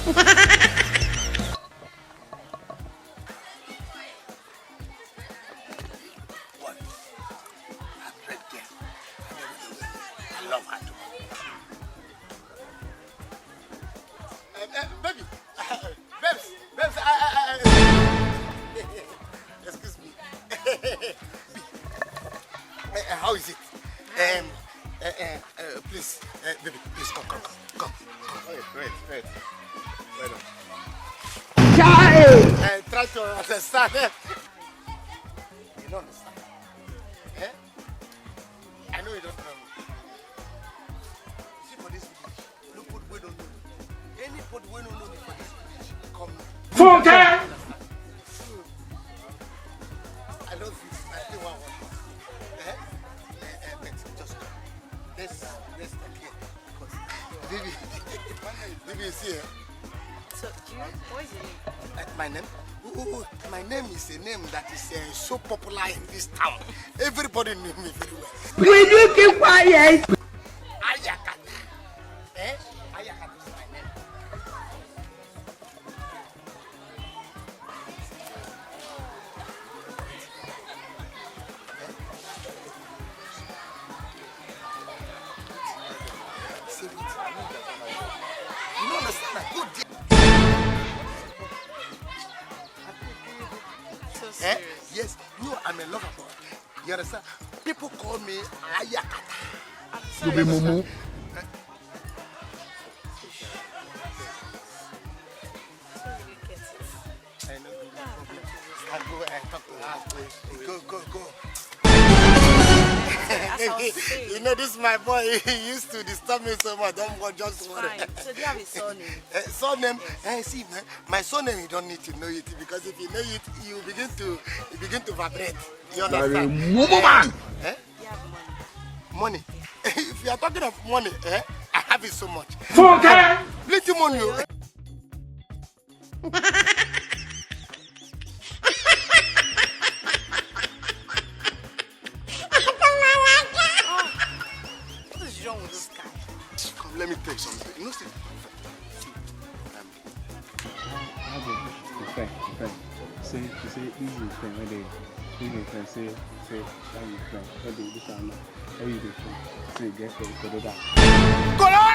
What? Red girl. I love her too. Baby. Babes. Excuse me. How is it? Please, baby, please come. Wait. Try to understand. You don't understand. I know you don't know me. See for this village, nobody we don't know me. Anybody we don't know me for this village, come. I love you. I think one. Just come. Let's start here. Baby is here. So, what is your name? My name? My name is a name that is so popular in this town. Everybody knows me very well. Will you keep quiet? Ayakata. Ayakata is my name. You don't understand that good. So serious. Yes, I'm a lover boy. You understand? People call me Ayakata. You be mumu. I know. I go and talk to her. Go. You know, this is my boy. He used to disturb me so much. Don't go, just worry. So do you have a surname? Surname? See, man, my surname you don't need to know it because if you know it, you begin to vibrate. You understand? Man. You have Money. If you are talking of money, I have it so much. Okay. Plenty money. What is wrong with this guy? Come, let me tell you something. You know, see, friend. Say, easy friend. Where they, friend. Say, that you friend. Where they, this one. How you do friend? Say, get friend. Go do that. Go on!